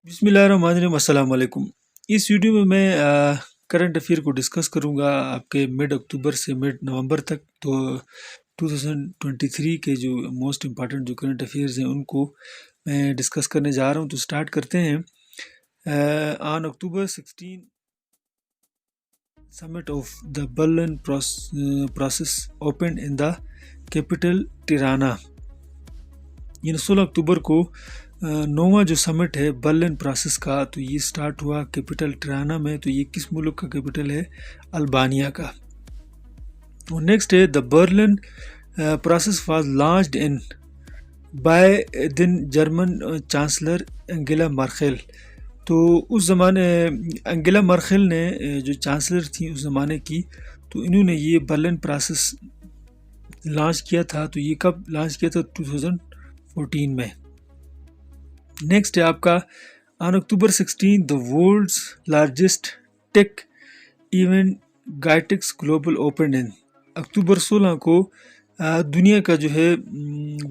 بسم اللہ الرحمن الرحیم، السلام علیکم۔ اس ویڈیو میں کرنٹ افیئر کو ڈسکس کروں گا آپ کے مڈ اکتوبر سے مڈ نومبر تک۔ تو 2023 کے جو موسٹ امپارٹنٹ جو کرنٹ افیئرز ہیں ان کو میں ڈسکس کرنے جا رہا ہوں۔ تو سٹارٹ کرتے ہیں۔ On October 16 summit of the Berlin process opened in the capital Tirana, یعنی 16 اکتوبر کو نواں جو سمٹ ہے برلن پروسیس کا، تو یہ سٹارٹ ہوا کیپٹل ٹرانا میں۔ تو یہ کس ملک کا کیپٹل ہے؟ البانیہ کا۔ اور نیکسٹ ہے the Berlin process was launched in by the German chancellor Angela Merkel. تو اس زمانے انگیلا مرکل نے جو چانسلر تھیں اس زمانے کی، تو انہوں نے یہ برلن پروسیس لانچ کیا تھا۔ تو یہ کب لانچ کیا تھا؟ 2014 میں۔ نیکسٹ ہے آپ کا on October 16 the world's largest tech event GITEX global open in. اکتوبر 16 کو دنیا کا جو ہے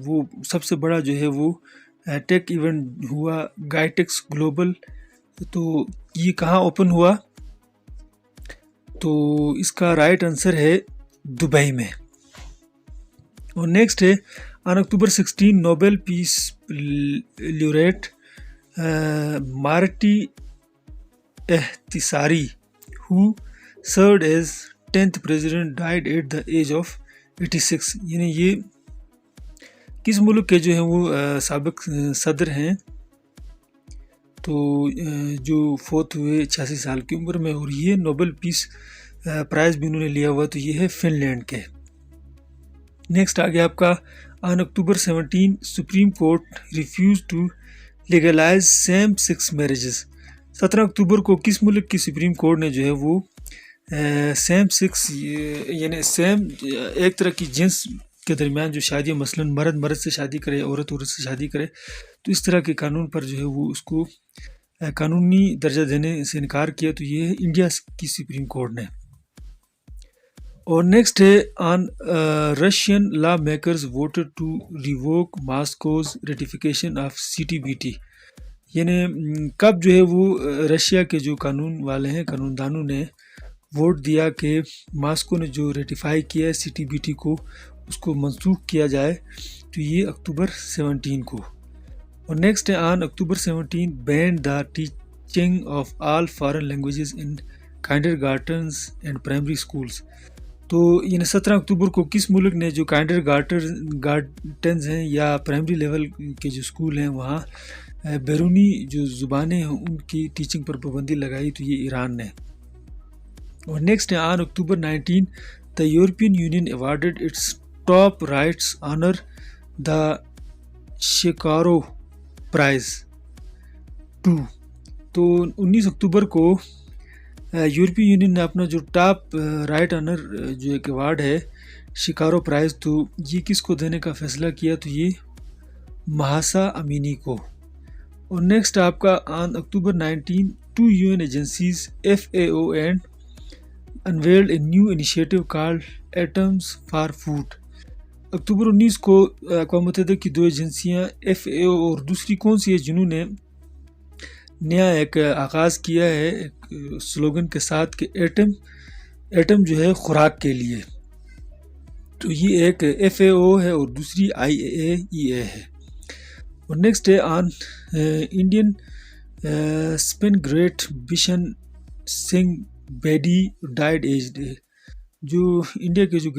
وہ سب سے بڑا جو ہے وہ ٹیک ایونٹ ہوا گائٹیکس گلوبل۔ تو یہ کہاں اوپن ہوا؟ تو اس کا رائٹ آنسر ہے دبئی میں۔ اور نیکسٹ ہے on October 16 Nobel peace laureate Martti Ahtisaari who served as 10th president died at the age of 86۔ یعنی یہ کس ملک کے جو ہیں وہ سابق صدر ہیں، تو جو فوت ہوئے 86 سال کی عمر میں، اور یہ نوبل پیس پرائز بھی انہوں نے لیا ہوا، تو یہ ہے فن لینڈ کے۔ نیکسٹ آگے آپ کا on October 17 Supreme Court refuses to legalise same sex marriages. 17 اکتوبر کو کس ملک کی سپریم کورٹ نے جو ہے وہ سیم سیکس یعنی سیم ایک طرح کی جنس کے درمیان جو شادی، مثلاً مرد مرد سے شادی کرے، عورت عورت سے شادی کرے، تو اس طرح کے قانون پر جو ہے وہ اس کو قانونی درجہ دینے سے انکار کیا۔ تو یہ ہے انڈیا کی سپریم کورٹ نے۔ اور نیکسٹ ہے on Russian lawmakers voted to revoke Moscow's ratification of CTBT۔ یعنی کب جو ہے وہ رشیا کے جو قانون والے ہیں، قانون دانوں نے ووٹ دیا کہ ماسکو نے جو ریٹیفائی کیا ہے CTBT کو، اس کو منسوخ کیا جائے۔ تو یہ اکتوبر 17 کو۔ اور نیکسٹ ہے on October 17 ban the teaching of all foreign languages in kindergartens and primary schools. تو یعنی 17 اکتوبر کو کس ملک نے جو کائنڈر گارٹنز ہیں یا پرائمری لیول کے جو اسکول ہیں وہاں بیرونی جو زبانیں ہیں ان کی ٹیچنگ پر پابندی لگائی؟ تو یہ ایران نے۔ اور نیکسٹ ہے on October 19 the European Union awarded its top rights honour the Sakharov prize 2۔ تو 19 اکتوبر کو یورپی یونین نے اپنا جو ٹاپ رائٹ آنر جو ایک ایوارڈ ہے شکارو پرائز، تو یہ کس کو دینے کا فیصلہ کیا؟ تو یہ مہاسا امینی کو۔ اور نیکسٹ آپ کا on October 19 2 UN agencies FAO and unveiled a new initiative called Atoms for Food۔ اکتوبر 19 کو اقوام متحدہ کی 2 ایجنسیاں FAO اور دوسری کون سی ہے جنہوں نے نیا ایک آغاز کیا ہے ایک سلوگن کے ساتھ کہ ایٹم جو ہے خوراک کے لیے۔ تو یہ ایک FAO ہے اور دوسری IAEA ہے۔ اور نیکسٹ ہے on Indian spin great Bishan Singh Bedi died aged. جو انڈیا کے جو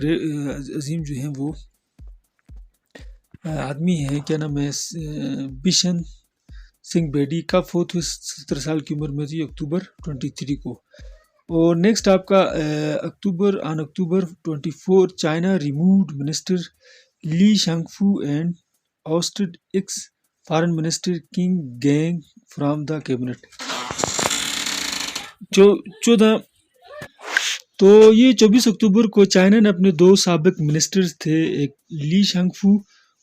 عظیم جو ہیں وہ آدمی ہیں، کیا نام ہے، بشن سنگھ بیڈی، کب فوت ہوئے؟ 70 سال کی عمر میں تھی، اکتوبر 23 کو۔ اور نیکسٹ آپ کا on October 24 China removed minister Li Shangfu and ousted ex foreign minister Qin Gang from the cabinet. 14 تو یہ 24 اکتوبر کو چائنا نے اپنے 2 سابق منسٹرز تھے، ایک لی شانگفو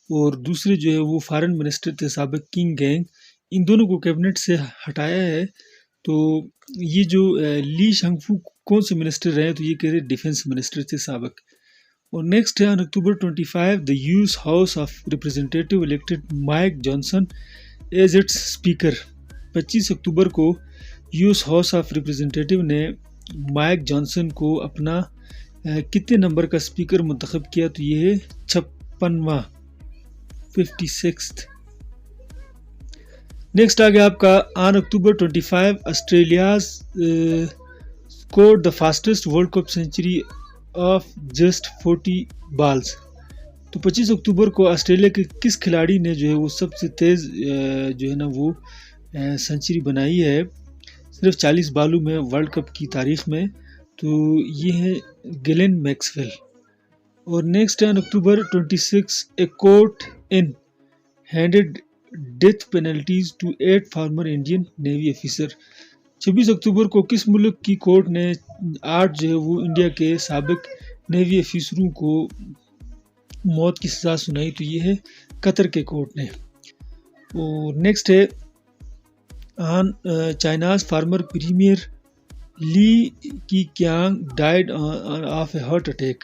اور دوسرے جو ہے وہ فارن منسٹر تھے سابق کنگ گینگ، ان دونوں کو کیبنٹ سے ہٹایا ہے۔ تو یہ جو لی شانگفو کون سے منسٹر رہے؟ تو یہ کہہ رہے ڈیفنس منسٹر تھے سابق۔ اور نیکسٹ ہے on October 25 the US House of Representatives elected Mike Johnson as its speaker۔ 25 اکتوبر کو US ہاؤس آف ریپریزنٹیٹیو نے مائک جانسن کو اپنا کتنے نمبر کا اسپیکر منتخب کیا؟ تو یہ ہے 56واں 56th۔ نیکسٹ آ گیا آپ کا on October 25 Australia's scored the fastest world cup century of just 40 balls. تو 25 اکتوبر کو آسٹریلیا کے کس کھلاڑی نے جو ہے وہ سب سے تیز جو ہے نا وہ سینچری بنائی ہے صرف 40 بالوں میں ورلڈ کپ کی تاریخ میں؟ تو یہ ہے گلین میکسویل۔ اور next on October 26 a court in handed death penalties to 8 former Indian Navy officer. 26 اکتوبر کو کس ملک کی کورٹ نے 8 جو ہے وہ انڈیا کے سابق نیوی آفیسروں کو موت کی سزا سنائی؟ تو یہ ہے قطر کے کورٹ نے۔ اور نیکسٹ ہے آن China's farmer premier Li Keqiang died of a heart attack.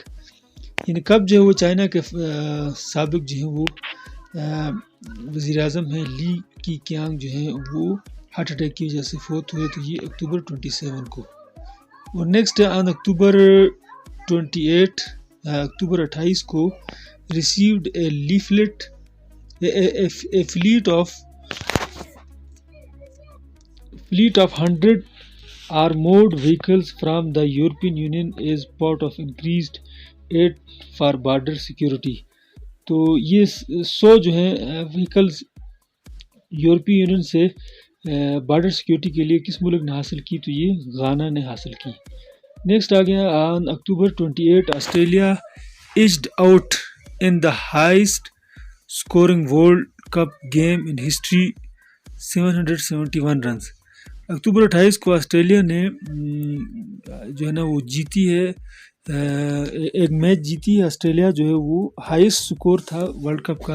یعنی کب جو ہے وہ چائنا کے سابق جو ہے وہ وزیر اعظم ہیں لی کی کیانگ جو ہیں وہ ہارٹ اٹیک کی وجہ سے فوت ہوئے؟ تو یہ اکتوبر 27 کو۔ اور نیکسٹ آن اکتوبر 28 اکتوبر 28 کو received a leaflet a flat of 100 armored vehicles from the European Union as part of increased aid for border security۔ تو یہ 100 جو ہیں وہیکلز یورپی یونین سے بارڈر سیکیورٹی کے لیے کس ملک نے حاصل کی؟ تو یہ غانا نے حاصل کی۔ نیکسٹ آ گیا on October 28 Australia edged out in the highest scoring world cup game in history 771 runs. اکتوبر 28 کو آسٹریلیا نے جو ہے نا وہ جیتی ہے ایک میچ جیتی ہے آسٹریلیا جو ہے وہ ہائیسٹ سکور تھا ورلڈ کپ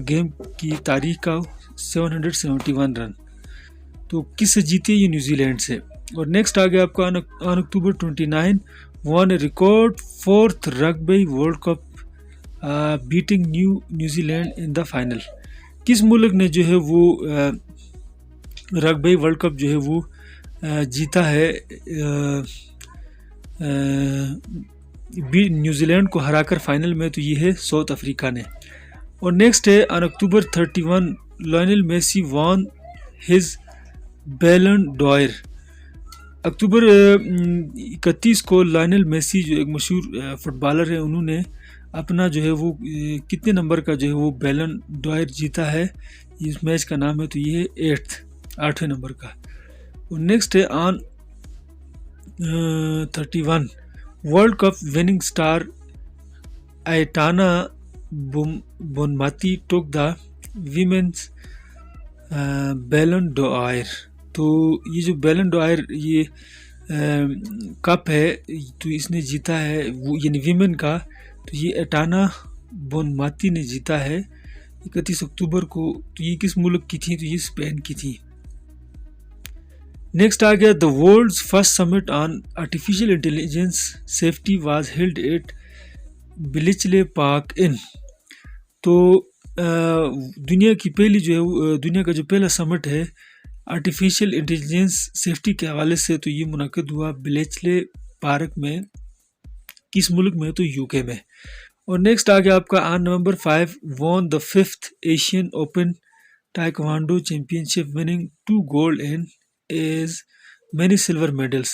گیم کی تاریخ کا 771 رن۔ تو کس سے جیتی ہے؟ یہ نیوزی لینڈ سے۔ اور نیکسٹ آ گیا آپ کا on October 29 won a record 4th rugby world cup beating New Zealand in the final. کس ملک نے جو ہے وہ رگبی ورلڈ کپ جو ہے وہ جیتا ہے نیوزی لینڈ کو ہرا کر فائنل میں؟ تو یہ ہے ساؤتھ افریقہ نے۔ اور نیکسٹ ہے on October 31 Lionel Messi one his بیلن doer. اکتوبر 31 کو لائنل میسی جو ایک مشہور فٹ بالر ہے انہوں نے اپنا جو ہے وہ کتنے نمبر کا جو ہے وہ بیلن ڈوئر جیتا ہے؟ اس میچ کا نام ہے تو یہ ہے 8ویں نمبر کا۔ اور نیکسٹ ہے آن 31 ورلڈ کپ وننگ سٹار ایٹانا بونماتی ٹوک دا ویمنز بیلن ڈوئر۔ تو یہ جو بیلن ڈوئر یہ کپ ہے تو اس نے جیتا ہے وہ یعنی ویمن کا، تو یہ ایٹانا بونماتی نے جیتا ہے 31 اکتوبر کو۔ تو یہ کس ملک کی تھی؟ تو یہ اسپین کی تھی۔ نیکسٹ آ گیا the world's first summit on artificial intelligence safety was held at Bletchley park in. تو دنیا کی پہلی جو ہے دنیا کا جو پہلا سمٹ ہے آرٹیفیشیل انٹیلیجنس سیفٹی کے حوالے سے تو یہ منعقد ہوا بلیچلے پارک میں۔ کس ملک میں؟ تو UK میں۔ اور نیکسٹ آ گیا آپ کا on November 5 won the 5th Asian open taekwondo championship winning 2 gold and as many silver medals.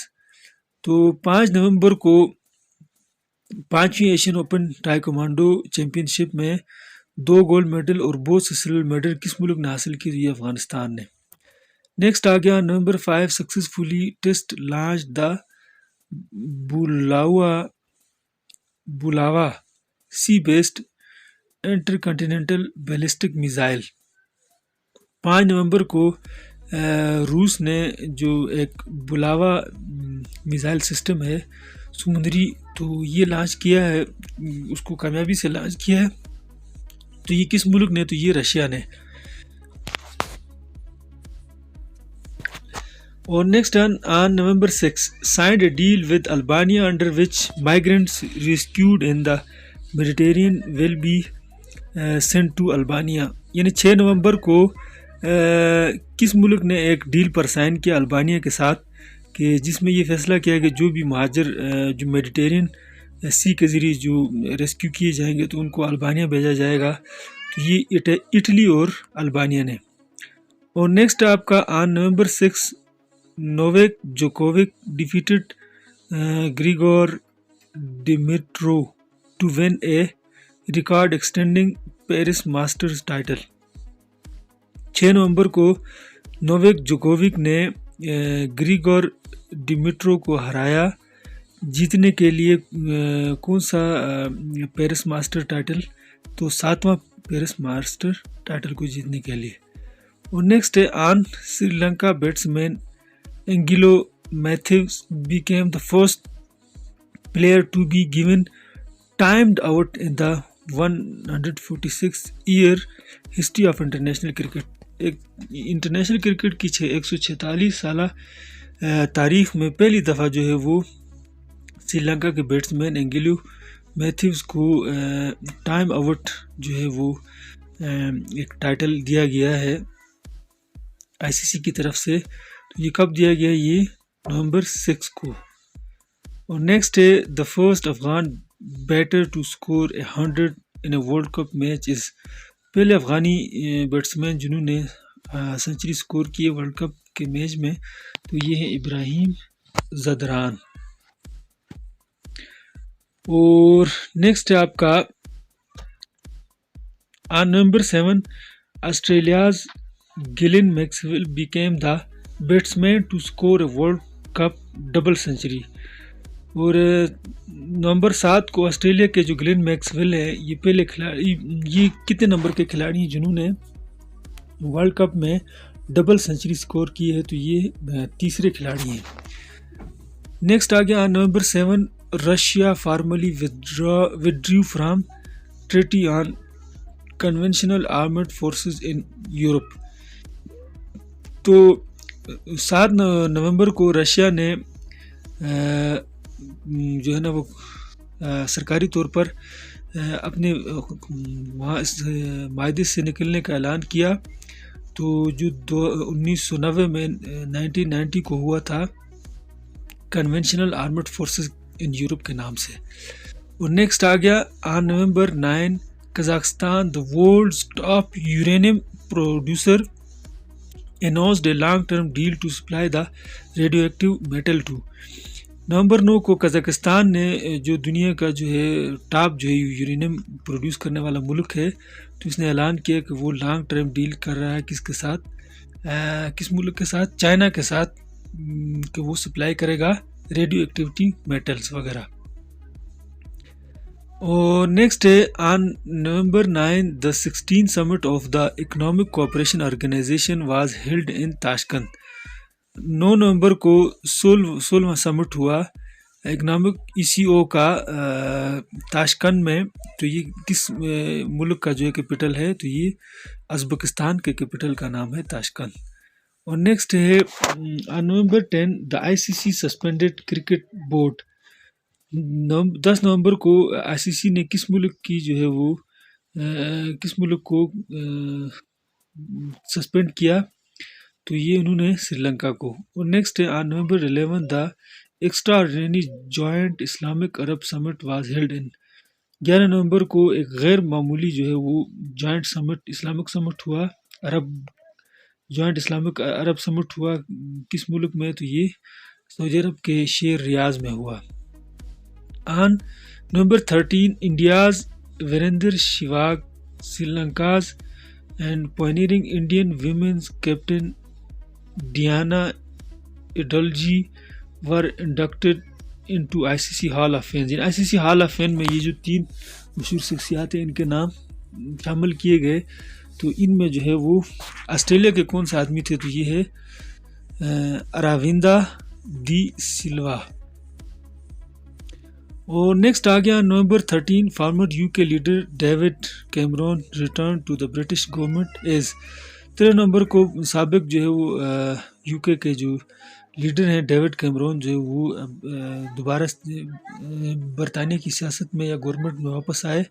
تو 5 نومبر کو 5ویں Asian open taekwondo championship میں 2 گولڈ میڈل اور بہت سے سلور میڈل کس ملک نے حاصل کی؟ یہ افغانستان نے۔ نیکسٹ آ گیا نومبر 5 سکسیزفلی ٹیسٹ لانچ دا بولاوا سی بیسڈ انٹر کنٹیننٹل بیلسٹک میزائل۔ 5 نومبر کو روس نے جو ایک بولاوا میزائل سسٹم ہے سمندری تو یہ لانچ کیا ہے، اس کو کامیابی سے لانچ کیا ہے۔ تو یہ کس ملک نے؟ تو یہ رشیا نے۔ اور next on November 6 signed a deal with Albania under which migrants rescued in the Mediterranean will be sent to Albania. یعنی 6 نومبر کو کس ملک نے ایک ڈیل پر سائن کیا البانیہ کے ساتھ کہ جس میں یہ فیصلہ کیا کہ جو بھی مہاجر جو میڈیٹرین سی کے ذریعے جو ریسکیو کیے جائیں گے تو ان کو البانیہ بھیجا جائے گا، تو یہ اٹلی اور البانیہ نے۔ اور نیکسٹ آپ کا on November 6 Novak Djokovic defeated Grigor Dimitrov to win a record extending Paris masters title. 6 نومبر کو نوویک جوکووک نے گریگور ڈیمیٹرو کو ہرایا جیتنے کے لیے کون سا پیرس ماسٹر ٹائٹل؟ تو 7واں پیرس ماسٹر ٹائٹل کو جیتنے کے لیے۔ اور نیکسٹ ہے on Sri Lanka batsman Angelo Mathews became the first player to be given timed out in the 146-year history of international cricket۔ ایک انٹرنیشنل کرکٹ کی 146 سالہ تاریخ میں پہلی دفعہ جو ہے وہ سری لنکا کے بیٹس مین اینگلو میتھیوز کو ٹائم آؤٹ جو ہے وہ ایک ٹائٹل دیا گیا ہے آئی سی سی کی طرف سے۔ تو یہ کب دیا گیا؟ یہ نومبر 6 کو۔ اور نیکسٹ ہے the first Afghan batter to score 100 in a world cup match is. پہلے افغانی بیٹسمین جنہوں نے سنچری اسکور کی ہے ورلڈ کپ کے میچ میں، تو یہ ہے ابراہیم زدران۔ اور نیکسٹ ہے آپ کا on November 7 Australia's Glenn Maxwell became the batsman to score a world cup double century. اور نومبر 7 کو آسٹریلیا کے جو گلین میکسویل ہے یہ پہلے کھلاڑی، یہ کتنے نمبر کے کھلاڑی ہیں جنہوں نے ورلڈ کپ میں ڈبل سنچری اسکور کی ہے؟ تو یہ تیسرے کھلاڑی ہیں۔ نیکسٹ آ گیا نومبر 7 Russia formally withdrew from treaty on conventional armed forces in Europe. تو 7 نومبر کو رشیا نے جو ہے نا وہ سرکاری طور پر اپنے معاہدے سے نکلنے کا اعلان کیا۔ تو جو 1990 میں 1990 کو ہوا تھا conventional armed forces in Europe کے نام سے۔ اور نیکسٹ آ گیا آن نومبر 9 Kazakhstan the world's top uranium producer announced a long-term deal to supply the radioactive metal to۔ نومبر 9 کو قزاقستان نے جو دنیا کا جو ہے ٹاپ جو ہے یورینیم پروڈیوس کرنے والا ملک ہے، تو اس نے اعلان کیا کہ وہ لانگ ٹرم ڈیل کر رہا ہے کس کے ساتھ؟ کس ملک کے ساتھ؟ چائنا کے ساتھ، کہ وہ سپلائی کرے گا ریڈیو ایکٹیوٹی میٹلز وغیرہ۔ اور نیکسٹ ہے on November 9 the 16th summit of the Economic Cooperation Organization was held in Tashkent. 9 نومبر کو 16واں سمٹ ہوا اکنامک ECO کا تاشقند میں۔ تو یہ کس ملک کا جو ہے کیپٹل ہے؟ تو یہ ازبکستان کے کیپٹل کا نام ہے تاشقند۔ اور نیکسٹ ہے نومبر 10 the ICC suspended cricket board۔ 10 نومبر کو آئی سی سی نے کس ملک کی جو ہے وہ کس ملک کو سسپینڈ کیا؟ تو یہ انہوں نے سری لنکا کو۔ اور نیکسٹ ہے on November 11 the extraordinary joint Islamic Arab summit was held in. 11 نومبر کو ایک غیر معمولی جو ہے وہ جوائنٹ سمٹ اسلامک سمٹ ہوا، جوائنٹ اسلامک عرب سمٹ ہوا کس ملک میں؟ تو یہ سعودی عرب کے شہر ریاض میں ہوا۔ On November 13 India's Virender Sehwag, Sri Lanka's and pioneering Indian women's captain Diana Edulji were inducted into I C C hall of fame. I C C hall of fame میں یہ جو 3 مشہور شخصیات ہیں ان کے نام شامل کیے گئے۔ تو ان میں جو ہے وہ آسٹریلیا کے کون سے آدمی تھے؟ تو یہ ہے اراوندا ڈی سلوا۔ اور نیکسٹ آ گیا November 13 former U K leader David Cameron return to the British government as. 13 نومبر کو سابق جو ہے وہ یو کے جو لیڈر ہیں ڈیوڈ کیمرون جو ہے وہ دوبارہ برطانیہ کی سیاست میں یا گورنمنٹ میں واپس آئے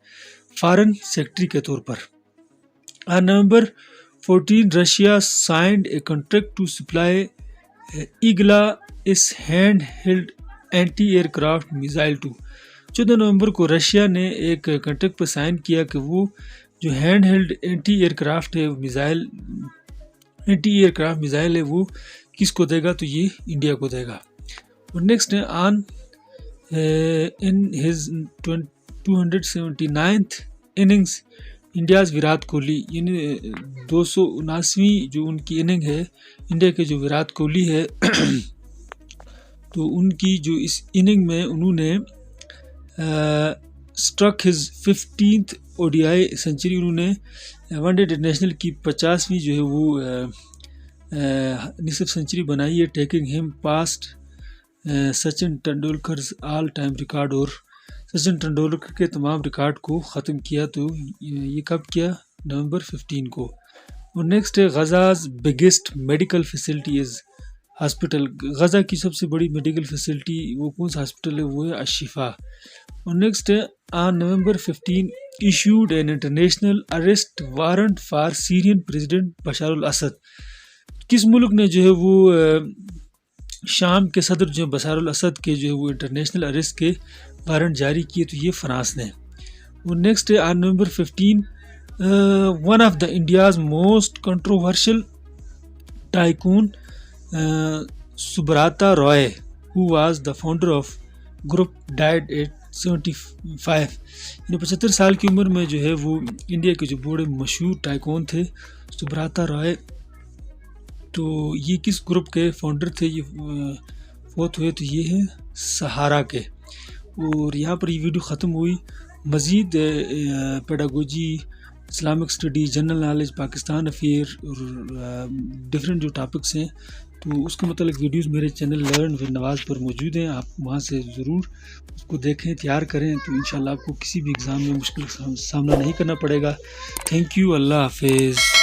فارن سیکرٹری کے طور پر۔ نومبر 14 Russia signed a contract to supply Igla is hand held anti aircraft missile 2. 14 نومبر کو رشیا نے ایک کنٹریکٹ پر سائن کیا کہ وہ جو hand held anti aircraft missile ہے وہ کس کو دے گا؟ تو یہ انڈیا کو دے گا. اور نیکسٹ ہے on in his 279th innings India's Virat Kohli, یعنی 279ویں جو ان کی اننگ ہے انڈیا کے جو وراٹ کوہلی ہے تو ان کی جو اس اننگ میں انہوں نے struct his 15th ODI century, انہوں نے ون ڈے انٹرنیشنل کی 50ویں جو ہے وہ نصف سنچری بنائی ہے، taking him past Sachin Tendulkar's all time record, اور سچن ٹنڈولکر کے تمام ریکارڈ کو ختم کیا. تو یہ کب کیا؟ نومبر 15 کو. اور نیکسٹ ہے Gaza's biggest medical facility is hospital. Gaza کی سب سے بڑی میڈیکل فیسلٹی وہ کون سا ہاسپٹل ہے؟ وہ ہے الشفا. اور نیکسٹ ہے on November 15 issued an international arrest warrant for Syrian president Bashar al Assad. کس ملک نے جو ہے وہ شام کے صدر جو ہے بشار الاسد کے جو ہے وہ انٹرنیشنل اریسٹ کے وارنٹ جاری کیے؟ تو یہ فرانس نے. اور نیکسٹ ہے on November 15 one of the India's most controversial tycoon Subrata Roy who was the founder of group died at 75. یعنی 75 سال کی عمر میں جو ہے وہ انڈیا کے جو بڑے مشہور ٹائکون تھے سبراتا رائے، تو یہ کس گروپ کے فاؤنڈر تھے؟ یہ فوت ہوئے، تو یہ ہے سہارا کے. اور یہاں پر یہ ویڈیو ختم ہوئی. مزید pedagogy, Islamic study, general knowledge, Pakistan affair اور ڈفرینٹ جو ٹاپکس ہیں تو اس کے متعلق ویڈیوز میرے چینل لرن ود نواز پر موجود ہیں. آپ وہاں سے ضرور اس کو دیکھیں، تیار کریں، تو انشاءاللہ آپ کو کسی بھی ایگزام میں مشکل کا سامنا نہیں کرنا پڑے گا. تھینک یو، اللہ حافظ.